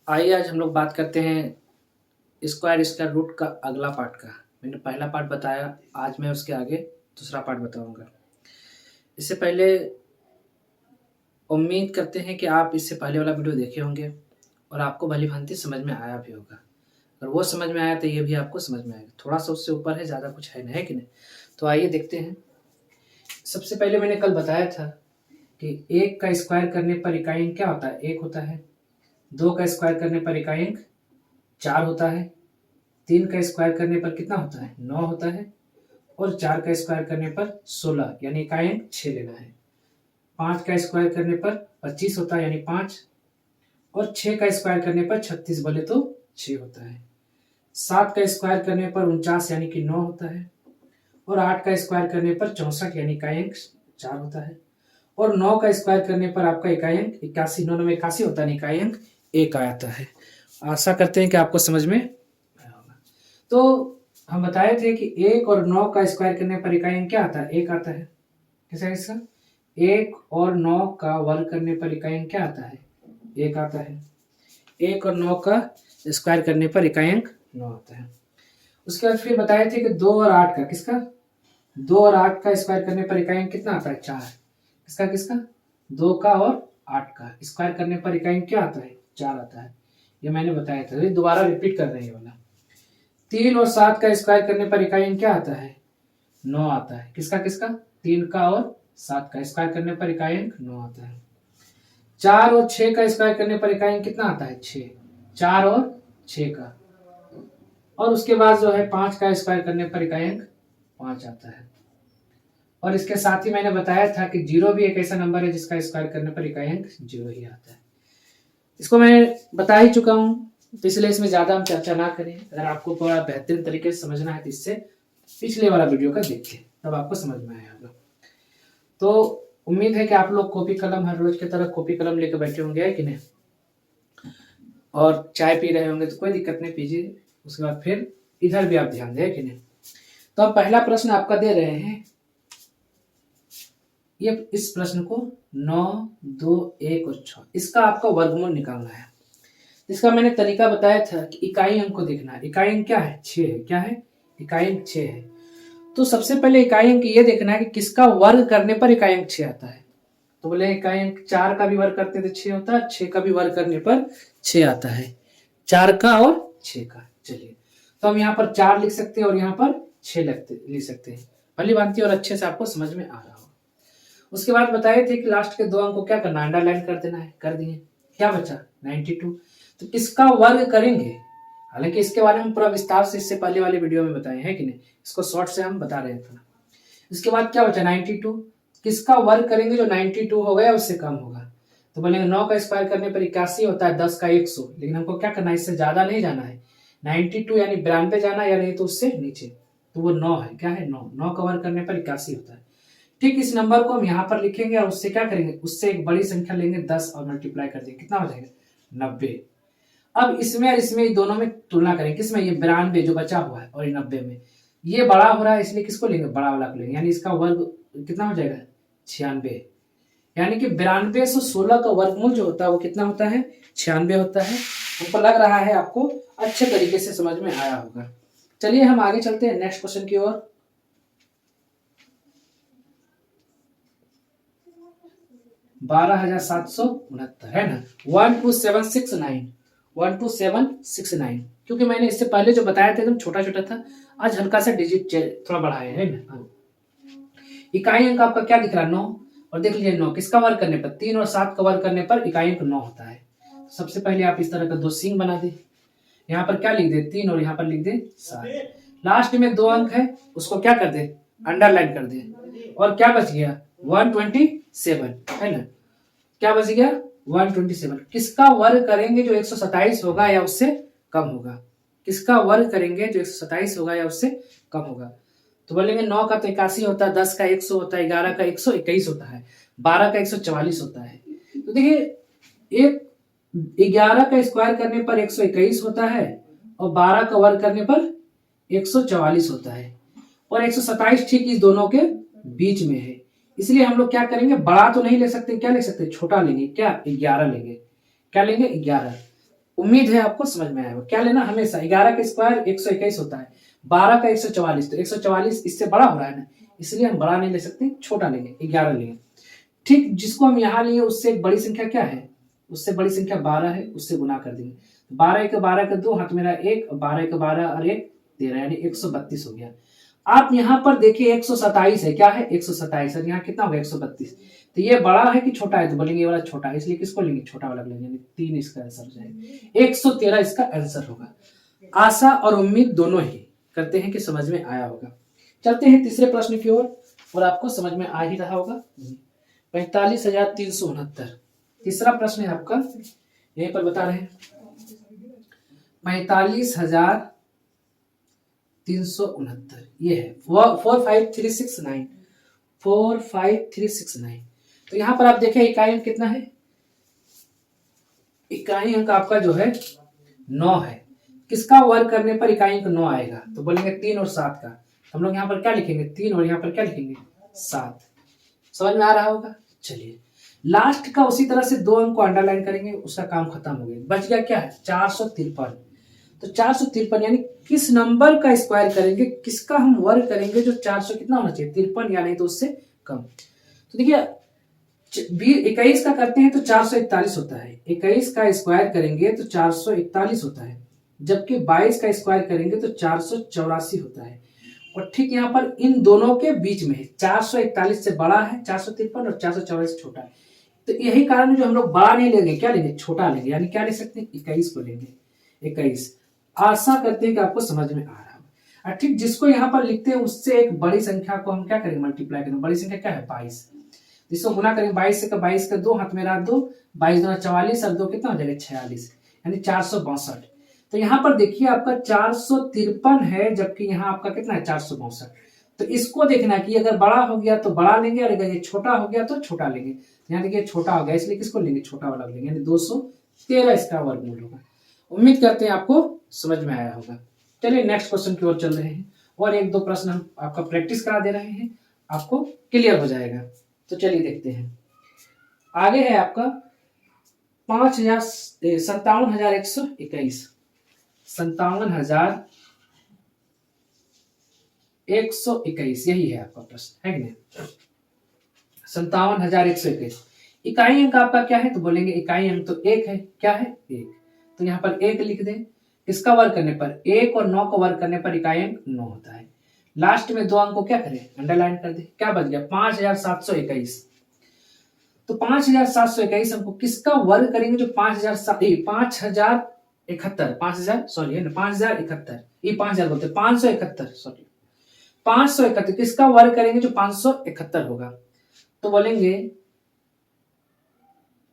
आइए आज हम लोग बात करते हैं स्क्वायर रूट का अगला पार्ट का। मैंने पहला पार्ट बताया, आज मैं उसके आगे दूसरा पार्ट बताऊंगा। इससे पहले उम्मीद करते हैं कि आप इससे पहले वाला वीडियो देखे होंगे और आपको भली भांति समझ में आया भी होगा। अगर वो समझ में आया तो ये भी आपको समझ में आएगा। थोड़ा सा उससे ऊपर है, ज़्यादा कुछ है नहीं, है कि नहीं। तो आइए देखते हैं। सबसे पहले मैंने कल बताया था कि एक का स्क्वायर करने पर इकाई अंक क्या होता है, एक होता है। दो का स्क्वायर करने पर इकाई अंक 4 होता है। 3 का स्क्वायर करने पर कितना होता है, 9 होता है। और 4 का स्क्वायर करने पर 16 यानी इकाई अंक 6 लेना है। 5 का स्क्वायर करने पर 25 होता है यानी 5। और 6 का स्क्वायर करने पर 36 बोले तो 6 होता है। 7 का स्क्वायर करने पर 49 यानी कि 9 होता है। और 8 का स्क्वायर करने पर 64 यानी इकाई अंक 4 होता है। और 9 का स्क्वायर करने पर आपका इकाई अंक 81, 9 में 81 होता है, इकाई अंक 1 आता है। आशा करते हैं कि आपको समझ में आया होगा। तो हम बताए थे कि 1 और 9 का स्क्वायर करने पर इकाई अंक क्या आता है, 1 आता है। कैसा है इसका, 1 और 9 का वर्ग करने पर इकाई अंक क्या आता है, 1 आता है। 1 और 9 का स्क्वायर करने पर इकाई अंक 9 आता है। उसके बाद फिर बताए थे कि 2 और 8 का, किसका, 2 और 8 का स्क्वायर करने पर इकाई अंक कितना आता है, 4। किसका किसका, 2 का और 8 का स्क्वायर करने पर इकाई अंक क्या आता है, 4 आता है। ये मैंने बताया था, ये दोबारा रिपीट कर रहे हैं वाला। 3 और 7 का स्क्वायर करने पर इकाई अंक क्या आता है, 9 आता है। किसका किसका, 3 का और 7 का स्क्वायर करने पर इकाई अंक 9 आता है। 4 और 6 का स्क्वायर करने पर इकाई अंक कितना आता है, 6। 4 और 6 का। और उसके बाद जो है 5 का स्क्वायर करने पर इकाई अंक 5 आता है। और इसके साथ ही मैंने बताया था कि 0 भी एक ऐसा नंबर है जिसका स्क्वायर करने पर इकाई अंक 0 ही आता है। इसको मैं बता ही चुका हूं, तो इसलिए इसमें ज्यादा हम चर्चा ना करें। अगर आपको पूरा बेहतरीन तरीके से समझना है तो इससे पिछले वाला वीडियो का देखिए, तब आपको समझ में आया होगा। तो उम्मीद है कि आप लोग कॉपी कलम हर रोज की तरह कॉपी कलम लेकर बैठे होंगे, कि नहीं, और चाय पी रहे होंगे, तो कोई दिक्कत नहीं, पीजिए। उसके बाद फिर इधर भी आप ध्यान दें, कि नहीं। तो अब पहला प्रश्न आपका दे रहे हैं, ये इस प्रश्न को 9, 2, 1 और 6 इसका आपका वर्गमूल निकालना है। इसका मैंने तरीका बताया था कि इकाई अंक को देखना है। इकाई अंक क्या है, 6 है। क्या है, इकाई अंक 6 है। तो सबसे पहले इकाई अंक ये देखना है कि किसका वर्ग करने पर इकाई अंक 6 आता है। तो बोले इकाई अंक 4 का भी वर्ग करते तो 6 होता है, 6 का भी वर्ग करने पर 6 आता है। 4 का और 6 का। चलिए, तो हम यहाँ पर 4 लिख सकते हैं और यहाँ पर 6 लिख सकते हैं। भली भांति और अच्छे से आपको समझ में आ रहा होगा। उसके बाद बताए थे कि लास्ट के 2 अंक को क्या करना, अंडरलाइन कर देना है। कर दिए, क्या बचा, 92। तो किसका वर्ग करेंगे, हालांकि इसके बारे में पूरा विस्तार से इससे पहले वाले वीडियो में बताए हैं, कि नहीं। इसको शॉर्ट से हम बता रहे हैं थोड़ा। इसके बाद क्या बचा, 92। किसका वर्ग करेंगे जो 92 हो गया उससे कम होगा। तो बोलेंगे 9 का स्क्वायर करने पर 81 होता है, 10 का 100। लेकिन हमको क्या करना है, इससे ज्यादा नहीं जाना है, 92 यानी 92 जाना, या नहीं तो उससे नीचे। तो वो 9 है। क्या है, 9। 9 का वर्ग करने पर 81 होता है। ठीक इस नंबर को हम यहाँ पर लिखेंगे और उससे क्या करेंगे, उससे एक बड़ी संख्या लेंगे 10 और मल्टीप्लाई कर देंगे। कितना हो जाएगा, 90। अब इसमें और इसमें दोनों में तुलना करें, किसमें, ये 92 जो बचा हुआ है और ये 90 में। ये बड़ा हो रहा है इसलिए किसको लेंगे, बड़ा वाला को लेंगे, यानी इसका वर्ग कितना हो जाएगा, 96। यानी कि 92 से 16 का वर्गमूल जो होता है वो कितना होता है, 96 होता है। हमको लग रहा है आपको अच्छे तरीके से समझ में आया होगा। चलिए हम आगे चलते हैं नेक्स्ट क्वेश्चन की ओर। 12,769 है ना, 12769, 12769। क्योंकि मैंने इससे पहले जो बताया था एकदम छोटा छोटा था, आज हल्का सा डिजिट थोड़ा बढ़ाया है ना। इकाई अंक आपका क्या दिख रहा है, 9। और देख लीजिए 9 किसका वर्ग करने पर, 3 और 7 का वर्ग करने पर इकाई अंक 9 होता है। सबसे पहले आप इस तरह का 2 सिंग बना दे। यहाँ पर क्या लिख दे, 3 और यहाँ पर लिख दे 7। लास्ट में 2 अंक है, उसको क्या कर दे, अंडरलाइन कर दे। और क्या बच गया, 127 है ना। क्या बच गया, 127। किसका वर्ग करेंगे जो 127 होगा या उससे कम होगा। किसका वर्ग करेंगे जो 127 होगा या उससे कम होगा। तो बोलेंगे 9 का तो 81 होता है, 10 का 100 होता है, 11 का 121 होता है, 12 का 144 होता है। तो देखिए, एक 11 का स्क्वायर करने पर 121 होता है और 12 का वर्ग करने पर 144 होता है। और 127 ठीक इस दोनों के बीच में है। इसलिए हम लोग क्या करेंगे, बड़ा तो नहीं ले सकते, क्या ले सकते, छोटा लेंगे। क्या, 11 लेंगे। क्या लेंगे, 11। उम्मीद है आपको समझ में आया होगा। क्या लेना, हमेशा 11 का स्क्वायर 121 होता है, 12 का 144, तो 144 इससे बड़ा हो रहा है ना, इसलिए हम बड़ा नहीं ले सकते, छोटा लेंगे, 11 लेंगे। ठीक, जिसको हम यहाँ लिए उससे एक बड़ी संख्या क्या है, उससे बड़ी संख्या 12 है, उससे गुना कर देंगे। 12 के 12 का 2 हाथ मेरा 1, 12 के 12 और 1 13, यानी 132 हो गया। आप यहाँ पर देखिए 127 है, क्या है 127, और यहाँ कितना होगा 132, तो ये बड़ा है कि छोटा है, तो बोलेंगे ये वाला छोटा है, इसलिए किसको लेंगे, छोटा वाला लेंगे, यानी 3 इसका आंसर हो जाएगा, 113 इसका आंसर होगा। आशा और उम्मीद दोनों ही करते हैं कि समझ में आया होगा। चलते हैं तीसरे प्रश्न की ओर, और आपको समझ में आ ही रहा होगा। 45,369 तीसरा प्रश्न है आपका, यहीं पर बता रहे हैं 45,369, ये है 45369, 45369। तो यहां पर आप देखें इकाई अंक कितना है, इकाई अंक आपका जो है 9 है। किसका वर्ग करने पर इकाई अंक 9 आएगा, तो बोलेंगे 3 और 7 का। हम लोग यहाँ पर क्या लिखेंगे, 3 और यहाँ पर क्या लिखेंगे 7। समझ में आ रहा होगा। चलिए लास्ट का उसी तरह से 2 अंक को अंडरलाइन करेंगे, उसका काम खत्म हो गया। बच गया क्या है 453। तो 453 यानी किस नंबर का स्क्वायर करेंगे, किसका हम वर्ग करेंगे जो 400 कितना होना चाहिए 53, या नहीं तो उससे कम। तो देखिए 21 का करते हैं तो 441 होता है, 21 का स्क्वायर करेंगे तो 441 होता है, जबकि 22 का स्क्वायर करेंगे तो 484 होता है। और ठीक यहाँ पर इन दोनों के बीच में है, 441 से बड़ा है 453 और 444 से छोटा है। तो यही कारण है जो हम लोग बड़ा नहीं लेंगे, क्या लेंगे छोटा लेंगे, यानी क्या ले सकते हैं 21 को लेंगे, 21। आशा करते हैं कि आपको समझ में आ रहा है। ठीक, जिसको यहाँ पर लिखते हैं उससे एक बड़ी संख्या को हम क्या करेंगे मल्टीप्लाई करेंगे, बड़ी संख्या क्या है 22, जिसको गुना करेंगे 22 से, 22 का 2 हाथ में रहा 2, 22 दूना 44 और 2 कितना हो जाएगा 46, यानी 462। तो यहाँ पर देखिए आपका 453 है, जबकि यहाँ आपका कितना है 462। तो इसको देखना कि अगर बड़ा हो गया तो बड़ा लेंगे, और अगर ये छोटा हो गया तो छोटा लेंगे। यहाँ देखिए छोटा हो गया, इसलिए किसको लेंगे छोटा वाला लेंगे, यानी 213 इसका वर्गमूल होगा। उम्मीद करते हैं आपको समझ में आया होगा। चलिए नेक्स्ट क्वेश्चन की ओर चल रहे हैं, और एक दो प्रश्न हम आपका प्रैक्टिस करा दे रहे हैं, आपको क्लियर हो जाएगा। तो चलिए देखते हैं। आगे है आपका 57,121, 57,121, यही है आपका प्रश्न, है कि नहीं। 57,121 इकाई अंक आपका क्या है, तो बोलेंगे इकाई अंक तो 1 है, क्या है 1, तो यहाँ पर 1 लिख दें। किसका वर्ग करने पर, 1 और 9 को वर्ग करने पर इकाई अंक 9 होता है। लास्ट में 2 अंक को क्या करें अंडरलाइन कर दे, क्या बच गया 5,721। तो 5,721 हमको किसका वर्ग करेंगे जो 5,071, सॉरी है ना 5,071, ये 5,000 बोलते 571, सॉरी 571 किसका वर्ग करेंगे जो 571 होगा। तो बोलेंगे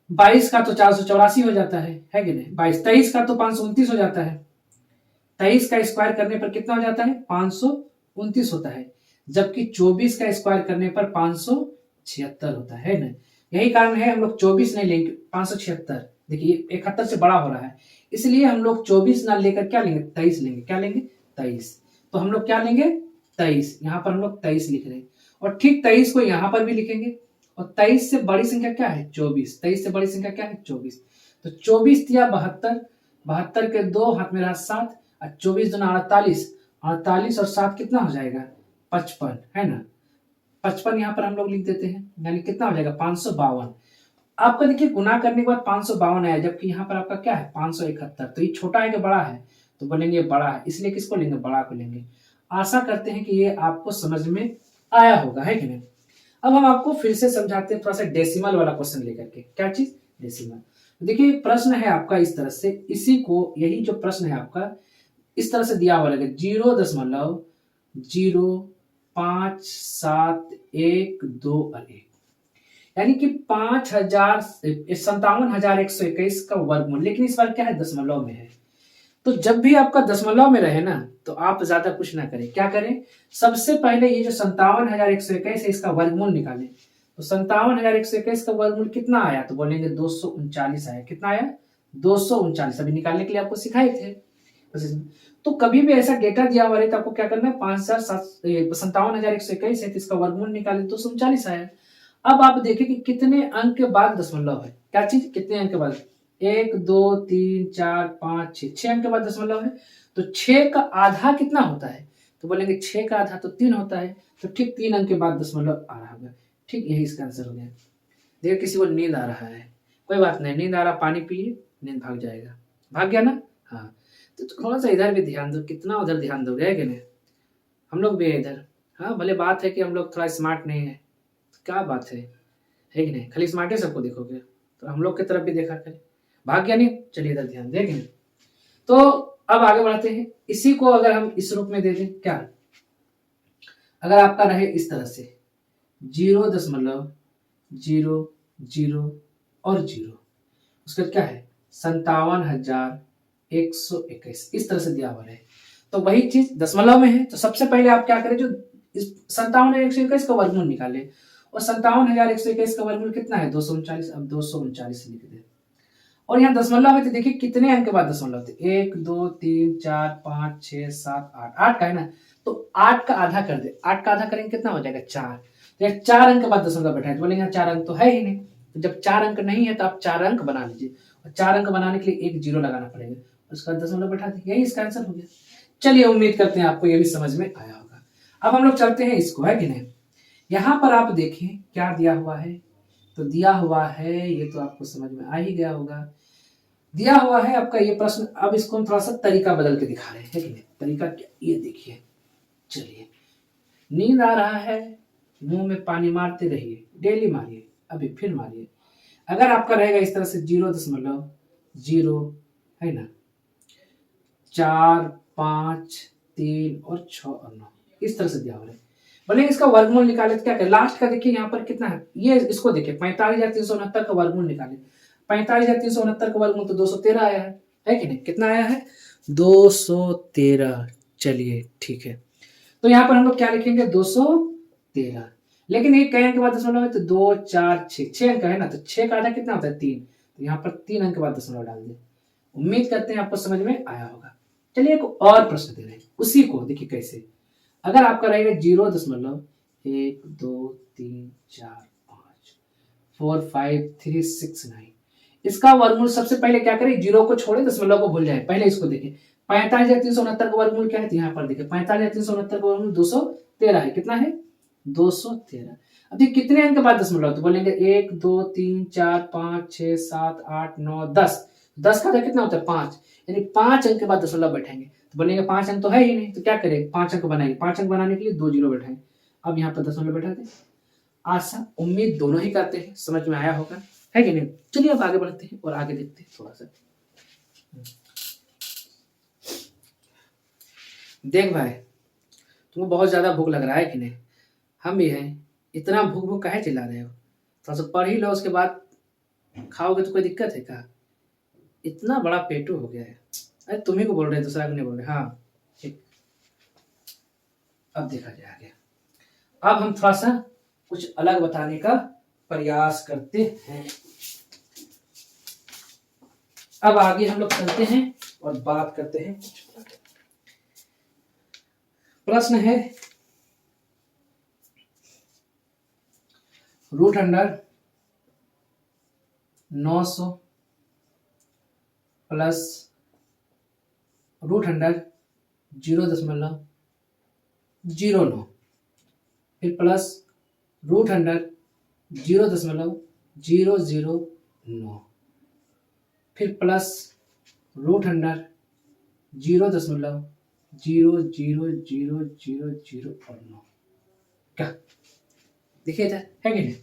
22 का तो 484 हो जाता है कि नहीं, 22, 23 का तो 529 हो जाता है, 23 का स्क्वायर करने पर कितना हो जाता है 529 होता है, जबकि 24 का स्क्वायर करने पर 576 होता है ना। यही कारण है हम लोग 24 नहीं लेंगे 576, देखिए 71 से बड़ा हो रहा है, इसलिए हम लोग 24 ना लेकर क्या लेंगे 23 लेंगे, क्या लेंगे 23। तो हम लोग क्या लेंगे 23, यहाँ पर हम लोग 23 लिख रहे हैं, और ठीक 23 को यहाँ पर भी लिखेंगे। और 23 से बड़ी संख्या क्या है 24, 23 से बड़ी संख्या क्या है 24। तो 24 दिया 72, 72 के 2 हाथ में रहा 7, और 24 दूना 48, 48 और 7 कितना हो जाएगा 55, है ना। 55 यहाँ पर हम लोग लिख देते हैं, यानी कितना हो जाएगा 552। आपका देखिए गुना करने के बाद 552 आया, जबकि यहाँ पर आपका क्या है 571। तो ये छोटा है कि बड़ा है, तो बोलेंगे बड़ा है, इसलिए किसको लेंगे बड़ा को लेंगे। आशा करते हैं कि ये आपको समझ में आया होगा, है कि नहीं। अब हम आपको फिर से समझाते हैं थोड़ा सा डेसिमल वाला क्वेश्चन लेकर के, क्या चीज डेसिमल। देखिए प्रश्न है आपका इस तरह से, इसी को यही जो प्रश्न है आपका इस तरह से दिया हुआ लगे 0.0571 और 1, यानी कि 57,121 का वर्गमूल, लेकिन इस बार क्या है दशमलव में है। तो जब भी आपका दशमलव में रहे ना तो आप ज्यादा कुछ ना करें, क्या करें सबसे पहले ये जो 57,121 है इसका वर्गमूल निकालें। तो 57,121 का वर्गमूल कितना आया, तो बोलेंगे 239 आया। कितना आया 239, अभी निकालने के लिए आपको सिखाए थे। तो कभी भी ऐसा डेटा दिया हुआ है तो आपको क्या करना है 57,121 है तो इसका वर्गमूल निकाले 239 आया। अब आप देखिए कि कितने अंक के बाद दशमलव है, क्या चीज कितने अंक के बाद 1 2 3 4 5 6, 6 अंक के बाद दशमलव है, तो 6 का आधा कितना होता है, तो बोलेंगे 6 का आधा तो 3 होता है, तो ठीक 3 अंक के बाद दशमलव आ रहा होगा। ठीक, यही इसका आंसर हो गया। देखिए किसी को नींद आ रहा है, कोई बात नहीं, नींद आ रहा, पानी पिए, नींद भाग जाएगा। भाग गया ना? हाँ, तो थोड़ा सा इधर भी ध्यान दो, कितना उधर ध्यान दोगे, है कि नहीं? हम लोग भी है इधर। हाँ, भले बात है कि हम लोग थोड़ा स्मार्ट नहीं है, क्या बात है कि नहीं? खाली स्मार्ट ही सबको देखोगे, तो हम लोग की तरफ भी देखा करें। भाग गया नहीं? चलिए इधर ध्यान देंगे। तो अब आगे बढ़ते हैं। इसी को अगर हम इस रूप में दे दें, क्या अगर आपका रहे इस तरह से 0.00 और 0, उसका क्या है 57,121, इस तरह से दिया हुआ है। तो वही चीज दशमलव में है, तो सबसे पहले आप क्या करें, जो 57,121 का वर्गमूल निकाले, और 57,121 का वर्गमूल कितना है 239, अब 239 लिख दे। और यहाँ दशमलव है, तो देखिए कितने अंक के बाद दशमलव थे, 1 2 3 4 5 6 7 8, 8 का है ना, तो 8 का आधा कर दे, 8 का आधा करेंगे कितना हो जाएगा 4, तो 4 अंक के बाद दशमलव बैठा है, तो बोलेंगे 4 अंक तो है ही नहीं, तो जब 4 अंक नहीं है तो आप 4 अंक बना लीजिए, और 4 अंक बनाने के लिए एक जीरो लगाना पड़ेगा, उसके बाद दशमलव बैठा दे, यही इसका आंसर हो गया। चलिए, उम्मीद करते हैं आपको ये भी समझ में आया होगा। अब हम लोग चलते हैं इसको, है कि नहीं? यहाँ पर आप देखें क्या दिया हुआ है, तो दिया हुआ है, ये तो आपको समझ में आ ही गया होगा, दिया हुआ है आपका ये प्रश्न। अब इसको हम थोड़ा सा तरीका बदल के दिखा रहे हैं, है कि नहीं? तरीका क्या, ये देखिए, चलिए, नींद आ रहा है, मुंह में पानी मारते रहिए, डेली मारिए, अभी फिर मारिए। अगर आपका रहेगा इस तरह से 0.0 है ना, 4 5 3 और 6 और 9, इस तरह से दिया हुआ है। बोले इसका वर्गमूल निकाले तो क्या करें, लास्ट का देखिए यहाँ पर कितना है, ये इसको देखिए 45,369 का वर्गमूल निकाले, 45,369 का वर्गमूल तो 213 आया है कि नहीं? कितना आया है 213। चलिए ठीक है, तो यहाँ पर हम लोग क्या लिखेंगे 213, लेकिन ये कई अंक के बाद दशमलव है, तो 2 4 6, 6 अंक है ना, तो 6 का आधा कितना होता है 3, तो यहाँ पर 3 अंक के बाद दशमलव डाल दें। उम्मीद करते हैं आपको समझ में आया होगा। चलिए एक और प्रश्न दे रहे हैं, उसी को देखिए कैसे। अगर आपका रहेगा 0.1 2 3 4 5 4 5 3 6 9, इसका वर्गमूल सबसे पहले क्या करें, जीरो को छोड़े, दशमलव को भूल जाए, पहले इसको देखें। 45,369 का वर्गमूल क्या है, तो यहाँ पर देखिए 45,369 का वर्गमूल 213 है, कितना है 213। अब ये कितने अंक के बाद दशमलव, तो बोलेंगे 1 2 3 4 5 6 7 8 9 10, 10 का कितना होता है 5, यानी 5 अंक के बाद दशमलव बैठेंगे, तो बोलेंगे 5 अंक तो है ही नहीं, तो क्या करें 5 अंक बनाएंगे, 5 अंक बनाने के लिए 2 जीरो बैठाएंगे, अब यहाँ पर दशमलव बैठा दें। आशा उम्मीद दोनों ही करते हैं समझ में आया होगा, है कि नहीं? चलिए अब आगे बढ़ते हैं और आगे देखते हैं थोड़ा सा। देख भाई, तुमको बहुत ज्यादा भूख लग रहा है कि नहीं? हम भी हैं, इतना भूख भूख काहे चिल्ला रहे हो, थोड़ा सा पढ़ ही लो, उसके बाद खाओगे तो कोई दिक्कत है क्या? इतना बड़ा पेटू हो गया है। अरे तुम्ही को बोल रहे, दूसरा को नहीं बोल रहे। हाँ ठीक, अब देखा जाए आगे। अब हम थोड़ा सा कुछ अलग बताने का प्रयास करते हैं। अब आगे हम लोग चलते हैं और बात करते हैं। प्रश्न है √900 प्लस √0.09, फिर प्लस √0.009, फिर प्लस √0.00000 और 9। क्या देखिए इधर, है कि नहीं?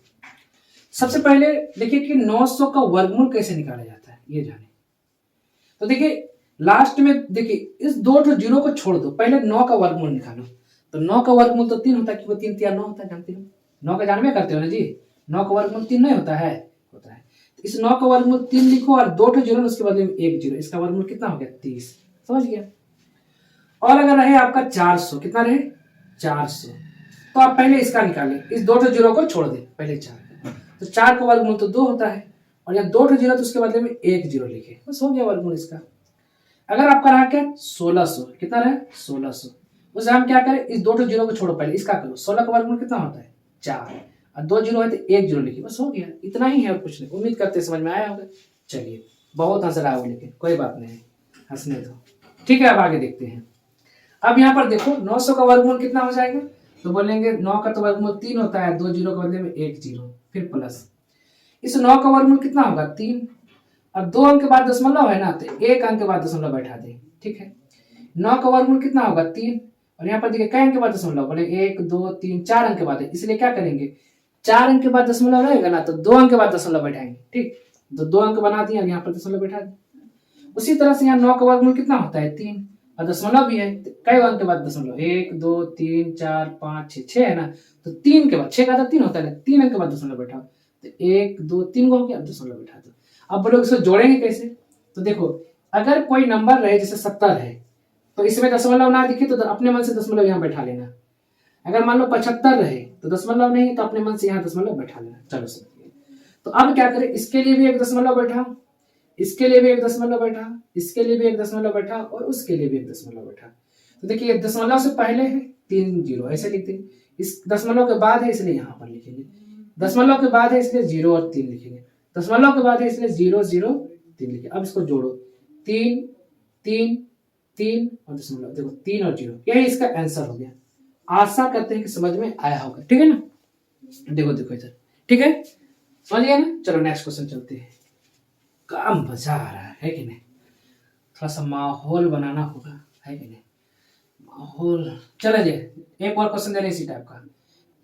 सबसे पहले देखिए कि 900 का वर्गमूल कैसे निकाला जाता है, ये जाने। तो देखिए लास्ट में देखिए इस 2 जीरो को छोड़ दो, पहले 9 का वर्गमूल निकालो। तो 9 का वर्गमूल तो 3 होता है, क्योंकि 3 3 9 होता है, जानते हो 9 का जानवे करते हो ना जी, 9 का वर्गमूल 3 नहीं होता है, होता है। तो इस 9 का वर्गमूल 3 लिखो और 2 जीरो उसके बदले में 1 जीरो, इसका वर्गमूल कितना हो गया 30, समझ गया। और अगर रहे आपका 400, कितना रहे 400, तो आप पहले इसका निकालें, इस 2 जीरो को छोड़ दें, पहले 4, तो 4 का वर्गमूल तो 2 होता है, और यहाँ 2 जीरो तो उसके बदले में 1 जीरो लिखे, बस हो गया वर्गमूल इसका। अगर आपका रहा क्या 1600, कितना रहा 1600, उसे हम क्या करें, इस 2 जीरो को छोड़ो, पहले इसका करो, 16 का वर्गमूल कितना होता है 4, और 2 जीरो है तो 1 जीरो लिखिए, बस हो गया, इतना ही है और कुछ नहीं। उम्मीद करते समझ में आया होगा। चलिए बहुत हंस रहा है वो, लेकिन कोई बात नहीं, हंसने दो। ठीक है, अब आगे देखते हैं। अब यहाँ पर देखो 900 का वर्गमूल कितना हो जाएगा, तो बोलेंगे 9 का तो वर्गमूल 3 होता है, 2 जीरो के बदले में 1 जीरो, फिर प्लस इस 9 का वर्गमूल कितना होगा 3। अब 2 अंक के बाद दशमलव है ना, तो 1 अंक के बाद दशमलव बैठा दें। ठीक है, 9 का वर्गमूल कितना होगा 3, और यहाँ पर देखिए कई अंक के बाद दशमलव, बोले 1 2 3 4 अंक के बाद है, इसलिए क्या करेंगे 4 अंक के बाद दशमलव रहेगा ना, तो 2 अंक के बाद दशमलव बैठाएंगे। ठीक, तो 2 अंक बना दिया, यहाँ पर दशमलव बैठा दिया। उसी तरह से यहाँ 9 का वर्गमूल कितना होता है 3, और दशमलव भी है, तो कई अंक के बाद दशमलव 1 2 3 4 5 6 6 है ना, तो 3 के बाद 6 का 3 होता है ना, 3 अंक के बाद दशमलव बैठा, तो 1 2 3 को हो गया, अब दशमलव बैठा दो। अब बोलोगे इसको जोड़ेंगे कैसे, तो देखो अगर कोई नंबर रहे जैसे 70 है, तो इसमें दशमलव ना दिखे तो अपने मन से दशमलव यहाँ बैठा लेना। अगर मान लो 75 रहे तो दशमलव नहीं, तो अपने मन से यहाँ दशमलव बैठा लेना। चलो समझिए, तो अब क्या करें, इसके लिए भी एक दशमलव बैठा, इसके लिए भी एक दशमलव बैठा, इसके लिए भी एक दशमलव बैठा, और उसके लिए भी एक दशमलव बैठा। तो देखिए दशमलव से पहले है 3 जीरो, ऐसे लिखते हैं। इस दशमलव के बाद है इसलिए यहाँ पर लिखेंगे, दशमलव के बाद है इसलिए 0 और 3 लिखेंगे, दशमलव के बाद है इसलिए 0 0 3 लिखे। अब इसको जोड़ो, 3 3 3 और दशमलव, देखो 3 और 0, यही इसका आंसर हो गया। आशा करते हैं कि समझ में आया होगा। ठीक है ना, देखो देखो इधर, ठीक है, समझ गए ना। चलो नेक्स्ट क्वेश्चन चलते हैं। काम मजा आ रहा है कि नहीं, थोड़ा सा माहौल बनाना होगा, है कि नहीं, माहौल। चले जाए एक और क्वेश्चन दे रहे इसी टाइप का।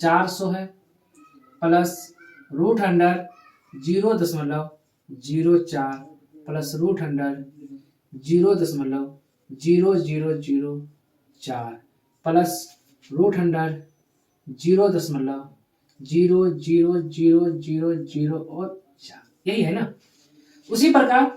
400 है plus root under 0.04 plus root under 0.0004 plus root under 0.00000 और 4, यही है ना। उसी प्रकार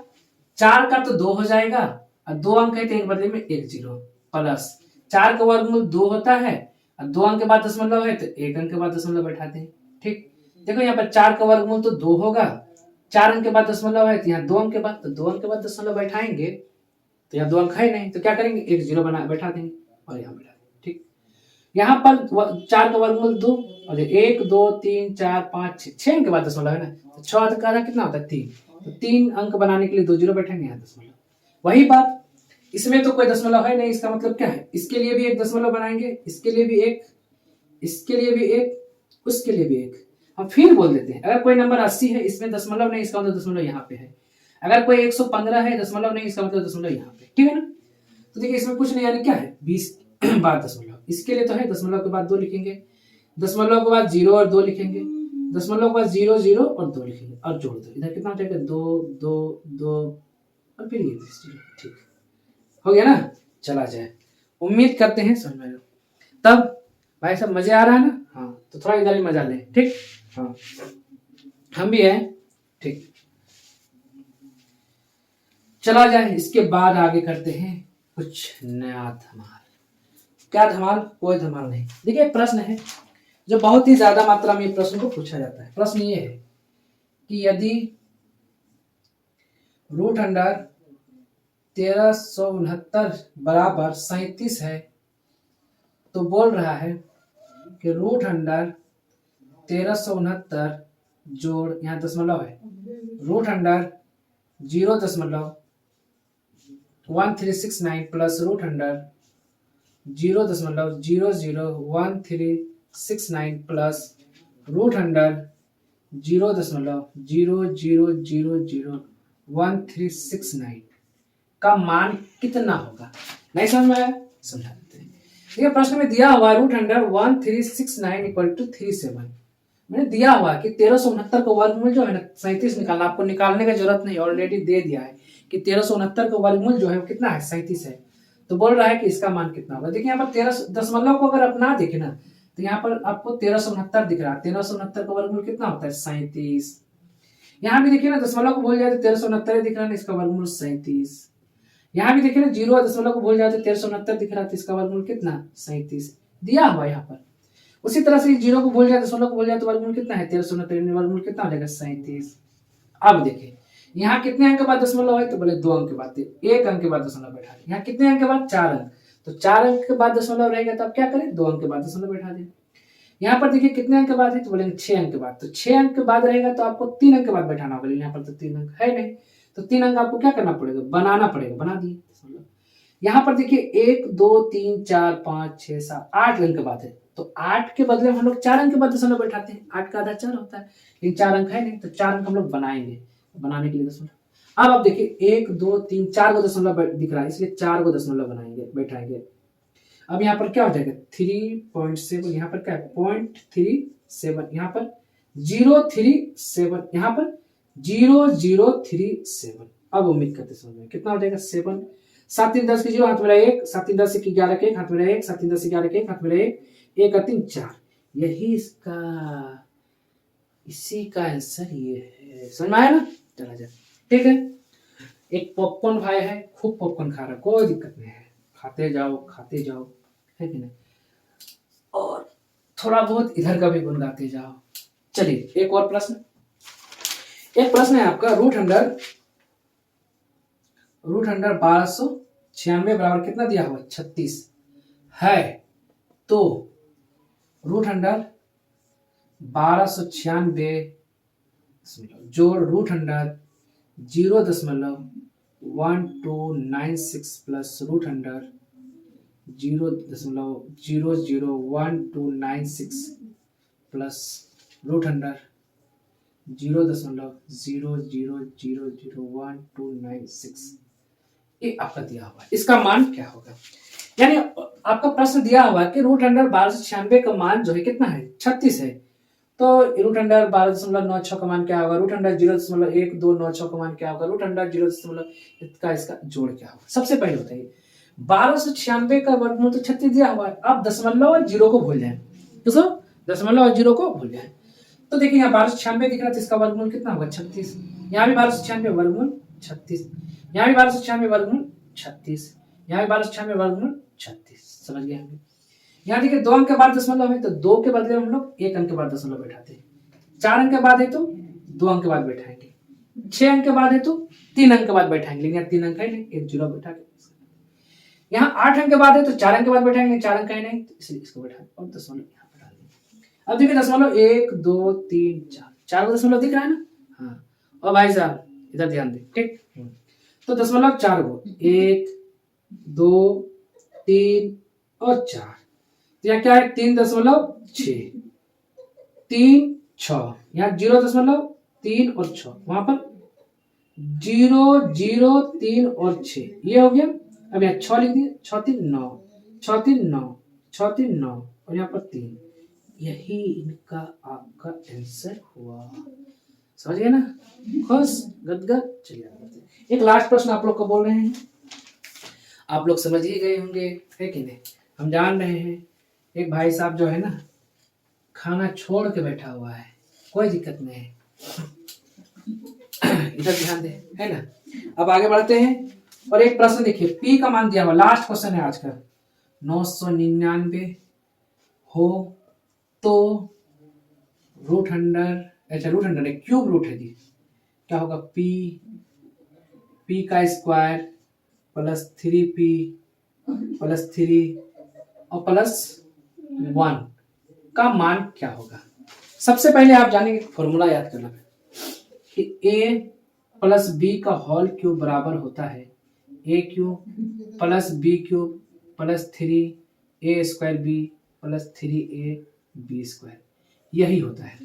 4 का तो 2 हो जाएगा, और 2 अंक है तो एक बदले में 1 जीरो, प्लस 4 का वर्गमूल 2 होता है, और 2 अंक के बाद दशमलव है तो 1 अंक के बाद दशमलव बैठाते हैं। ठीक, देखो यहाँ पर 4 का वर्गमूल तो 2 होगा, 4 अंक के बाद दशमलव है तो यहाँ 2 अंक के बाद, तो 2 अंक के बाद दशमलव बैठाएंगे, तो यहाँ 2 अंक है नहीं, तो क्या करेंगे 1 जीरो बना बैठा देंगे और यहाँ बैठा देंगे। ठीक, यहाँ पर 4 का वर्गमूल 2, और 1 2 3 4 5 6 अंक के बाद दशमलव है ना, तो 6 का आधा कितना होता है 3, तो 3 अंक बनाने के लिए 2 जीरो बैठेंगे, यहाँ दशमलव। वही बात, इसमें तो कोई दशमलव है नहीं, इसका मतलब क्या है, इसके लिए भी एक दशमलव बनाएंगे, इसके लिए भी एक, इसके लिए भी एक, उसके लिए भी एक। हम फिर बोल देते हैं, अगर कोई नंबर 80 है, इसमें दशमलव नहीं, इसका मतलब दशमलव यहाँ पे है। अगर कोई 115 है, दशमलव नहीं, इसका मतलब दशमलव यहाँ पे। ठीक है ना, तो देखिए इसमें कुछ नहीं, यानी क्या है 20 बाद दशमलव, इसके लिए तो है दशमलव के बाद 2 लिखेंगे, दशमलव के बाद 0 और 2 लिखेंगे, दशमलव के बाद 0 0 और 2 लिखेंगे, और जोड़ दो, इधर कितना हो जाएगा 2 2 2 और फिर ये 0। ठीक हो गया ना, चला जाए। उम्मीद करते हैं समझ में आए। तब भाई सब मजे आ रहा है ना, हाँ, तो थोड़ा इधर ही मजा लें। ठीक, हाँ हम भी हैं। ठीक, चला जाए, इसके बाद आगे करते हैं कुछ नया धमाल। क्या धमाल, कोई धमाल नहीं। देखिए एक प्रश्न है जो बहुत ही ज्यादा मात्रा में प्रश्न को पूछा जाता है। प्रश्न ये है कि यदि रूट अंडर 1369 बराबर 37 है, तो बोल रहा है कि रूट अंडर 1369 जोड़, यहाँ दशमलव है, root under 0.1369 plus root under 0.001369 plus root under 0.00001369 का मान कितना होगा। नहीं समझ में आया, समझा देते हैं। देखिए प्रश्न में दिया हुआ रूट अंडर 1369 इक्वल टू 37, मैंने दिया हुआ कि 1369 का वर्गमूल जो है ना 37 निकालना, आपको निकालने की जरूरत नहीं, ऑलरेडी दे दिया है कि 1369 का वर्गमूल जो है कितना है 37 है। तो बोल रहा है कि इसका मान कितना होगा। देखिए यहाँ पर 13 दशमलव को अगर आप ना देखे ना, तो यहाँ पर आपको 1369 दिख रहा है, 1369 का वर्गमूल कितना होता है 37। यहाँ भी देखिए ना दशमलव को भूल जाए तो 1369 दिख रहा है, इसका वर्गमूल 37। यहाँ भी देखिए ना 0 दशमलव को भूल जाए तो 1369 दिख रहा है, तो इसका वर्गमूल कितना 37 दिया हुआ यहाँ पर। उसी तरह से 0 को भूल जाए, दशमलव को भूल जाए तो वर्गमूल कितना है 1369, वर्गमूल कितना हो जाएगा 37। अब देखिए यहाँ कितने अंक के बाद दशमलव है, तो बोले 2 अंक के बाद, 1 अंक के बाद दशमलव बैठा दें। यहाँ कितने अंक के बाद 4 अंक, तो 4 अंक के बाद दशमलव रहेगा, तो आप क्या करें 2 अंक के बाद दशमलव बैठा दें। यहाँ पर देखिए कितने अंक के बाद है, तो बोलेंगे 6 अंक के बाद, तो 6 अंक के बाद रहेगा तो आपको 3 अंक के बाद बैठाना होगा, यहाँ पर तो 3 अंक है नहीं, तो 3 अंक आपको क्या करना पड़ेगा, बनाना पड़ेगा, बना दिए। यहाँ पर देखिए 1 2 3 4 5 6 7 8 अंक के बाद है, तो 8 के बदले हम लोग 4 अंक के बाद दशमलव बैठाते हैं, 8 का आधा 4 होता है, लेकिन 4 अंक है नहीं, तो 4 अंक हम लोग बनाएंगे, बनाने के लिए दशमलव। अब आप देखिए 1 2 3 4 को दशमलव दिख रहा है, इसलिए 4 को दशमलव बनाएंगे, बैठाएंगे। अब यहाँ पर क्या हो जाएगा 3.7, यहाँ पर क्या है 0.37, यहाँ पर 037, यहाँ पर 0037। अब उम्मीद करते समझ में कितना हो जाएगा 7, 7 3 10 की 0, हाथ मेरा 1, 7 3 10 की 11 के 1, हाथ मेरा 1, 7 3 10 की 11 के 1, हाथ मेरा 1, 1 और 3 4। यही इसी का आंसर ये है। समझ में आया ना, चला जाए। ठीक है, एक पॉपकॉर्न भाई है, खूब पॉपकॉर्न खा रहा है, कोई दिक्कत नहीं है, खाते जाओ, है कि नहीं, और थोड़ा बहुत इधर का भी गुनगाते जाओ। चलिए एक और प्रश्न, एक प्रश्न है आपका, रूट अंडर 1296 बराबर कितना दिया हुआ 36 है, तो रूट अंडर 1296 जोड़ रूट अंडर 0.1296 plus root under 0.001296 plus root under 0.00001296, ये आपका दिया हुआ है, इसका मान क्या होगा। यानी आपका प्रश्न दिया हुआ है कि रूट अंडर 1296 का मान जो है कितना है 36 है, तो रूट अंडर 12.96 का मान क्या होगा, रूट अंडर 0.1296 का मान क्या होगा, रूट अंडर 0. का इसका जोड़ क्या होगा। सबसे पहले बताइए 1296 का वर्गमूल तो 36 दिया हुआ है, आप दशमलव और जीरो को भूल जाए, किसको, दशमलव और जीरो को भूल जाए। तो देखिए यहाँ 1296 दिख रहा है, तो इसका वर्गमूल कितना होगा 36, यहाँ भी 1296 वर्गमूल 36, यहाँ भी 1296 वर्गमूल 36, यहाँ भी 1296 वर्गमूल 36। समझ गए हम। यहाँ देखिए 2 अंक के बाद दशमलव है, तो 2 के बदले हम लोग 1 अंक के बाद दशमलव बैठाते हैं, 4 अंक के बाद है तो 2 अंक के बाद बैठाएंगे, 6 अंक के बाद है तो 3 अंक के बाद बैठाएंगे, लेकिन 3 अंक है नहीं, एक जीरो बैठा के। यहाँ 8 अंक के बाद है तो 4 अंक के बाद बैठाएंगे, 4 अंक है नहीं, तो इसलिए इसको बैठा और दशमलव यहाँ बैठा देंगे। अब देखिए दशमलव 1 2 3 4, 4 को दशमलव दिख रहा है ना, हाँ। और भाई साहब इधर ध्यान दें, ठीक, तो दशमलव 4 को 1 2 3 और 4, तो यहाँ क्या है 3.6, 3 6, यहाँ 0.3 और 6, वहां पर 0 0 3 और 6, ये हो गया। अब यहाँ 6 लिख दिए, 6 3 9, 6 3 9, 6 3 9 और यहाँ पर 3, यही इनका आपका आंसर हुआ। समझ गए ना, खुश गदगद। चलिए एक लास्ट प्रश्न आप लोग को बोल रहे हैं, आप लोग समझ ही गए होंगे, है कि नहीं, हम जान रहे हैं। एक भाई साहब जो है ना खाना छोड़ के बैठा हुआ है, कोई दिक्कत नहीं है, इधर ध्यान दे, है ना। अब आगे बढ़ते हैं, और एक प्रश्न देखिए, पी का मान दिया हुआ, लास्ट क्वेश्चन है आज का, 999 हो तो रूट अंडर, अच्छा रूट अंडर क्यूब रूट है जी, क्या होगा पी का स्क्वायर प्लस 3p प्लस 3 और प्लस 1 का मान क्या होगा। सबसे पहले आप जानेंगे फॉर्मूला याद करना कि a प्लस बी का होल क्यूब बराबर होता है a cube plus B cube plus 3a square B plus 3a B square, यही होता है।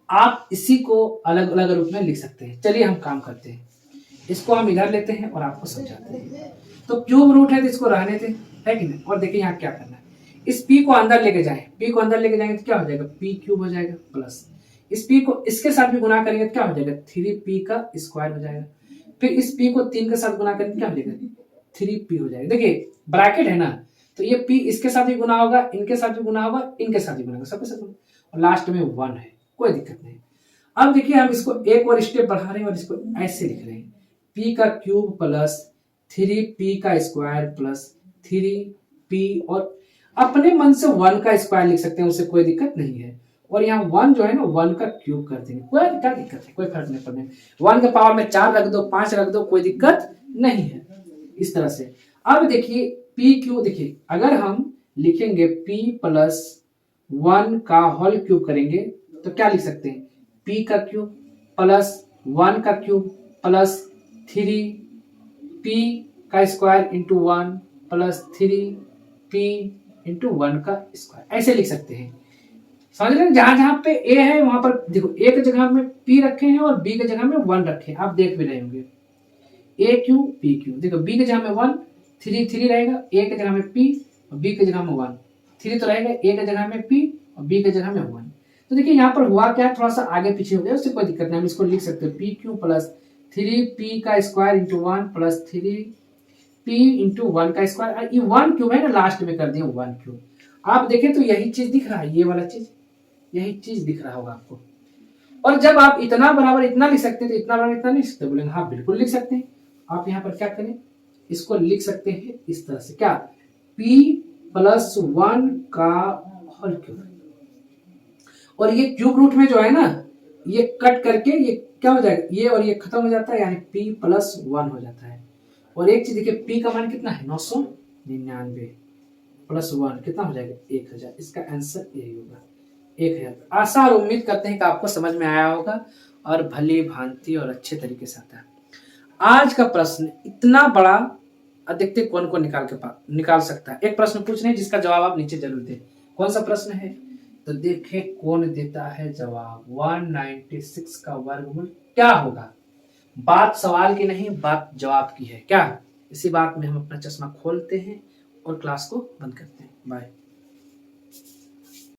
आप इसी को अलग अलग रूप में लिख सकते हैं। चलिए हम काम करते हैं, इसको हम इधर लेते हैं और आपको समझाते हैं। तो क्यूब रूट है तो इसको रहने दें, है कि नहीं। और देखिए यहाँ क्या करना है, इस p को अंदर लेके जाएं, p को अंदर लेके जाएंगे तो क्या हो जाएगा p क्यूब हो जाएगा, प्लस इस p को इसके साथ भी गुना करेंगे तो क्या हो जाएगा 3p का स्क्वायर हो जाएगा, फिर इस p को 3 के साथ गुना करेंगे क्या हो जाएगा 3p हो जाएगा। देखिए ब्रैकेट है ना, तो ये p इसके साथ भी गुना होगा, इनके साथ भी गुना होगा, इनके साथ भी गुना होगा, सबके साथ, और लास्ट में 1 है, कोई दिक्कत नहीं। अब देखिए हम इसको एक और स्टेप बढ़ा रहे हैं और इसको ऐसे लिख रहे हैं, p का क्यूब प्लस 3p का स्क्वायर प्लस 3p, और अपने मन से 1 का स्क्वायर लिख सकते हैं, उससे कोई दिक्कत नहीं है। और यहाँ 1 जो है ना 1 का क्यूब कर देंगे, कोई क्या दिक्कत है, कोई फर्क नहीं पड़ने। 1 के पावर में 4 रख दो, 5 रख दो, कोई दिक्कत नहीं है। इस तरह से अब देखिए p क्यूब, देखिए अगर हम लिखेंगे p प्लस 1 का होल क्यूब करेंगे तो क्या लिख सकते हैं, p का क्यूब प्लस 1 का क्यूब प्लस 3p का square into 1 plus 3p into 1 का स्क्वायर, ऐसे लिख सकते हैं। समझ रहे हैं, जहां जहां पे a है वहां पर देखो a की जगह में p रखे हैं और b की जगह में 1 रखे हैं, आप देख भी रहे होंगे। a क्यू p क्यू, देखो b की जगह में 1, 3 रहेगा, a की जगह में p और b की जगह में 1, 3 तो रहेगा, a की जगह में p और b की जगह में 1। तो देखिए यहाँ पर हुआ क्या, थोड़ा सा आगे पीछे हो गया, उससे कोई दिक्कत नहीं, हम इसको लिख सकते हैं पी क्यू प्लस 3p का square into 1 plus 3p into 1 का स्क्वायर। ये 1 क्यूब है ना, लास्ट में कर दिए 1 क्यूब। आप देखें तो यही चीज दिख रहा है, ये वाला चीज, यही चीज दिख रहा होगा आपको। और जब आप इतना बराबर इतना लिख सकते हैं तो इतना बराबर इतना नहीं लिख सकते, बोलेंगे हाँ बिल्कुल लिख सकते हैं। आप यहाँ पर क्या करें, इसको लिख सकते हैं इस तरह से, क्या, p प्लस 1 का होल क्यूब, और ये क्यूब रूट में जो है ना, ये कट करके ये क्या हो जाएगा, ये और ये खत्म हो जाता है, यानी p प्लस 1 हो जाता है। और एक चीज देखिए, p का मान कितना है, 999 प्लस 1 कितना हो जाएगा, 1000। इसका आंसर यही होगा, 1000। आशा और उम्मीद करते हैं कि आपको समझ में आया होगा और भली भांति और अच्छे तरीके से आता है। आज का प्रश्न इतना बड़ा, अब देखते हैं कौन कौन निकाल सकता है। एक प्रश्न पूछ रहे हैं जिसका जवाब आप नीचे जरूर दें। कौन सा प्रश्न है, तो देखें कौन देता है जवाब। 196 का वर्गमूल क्या होगा। बात सवाल की नहीं, बात जवाब की है क्या। इसी बात में हम अपना चश्मा खोलते हैं और क्लास को बंद करते हैं। बाय।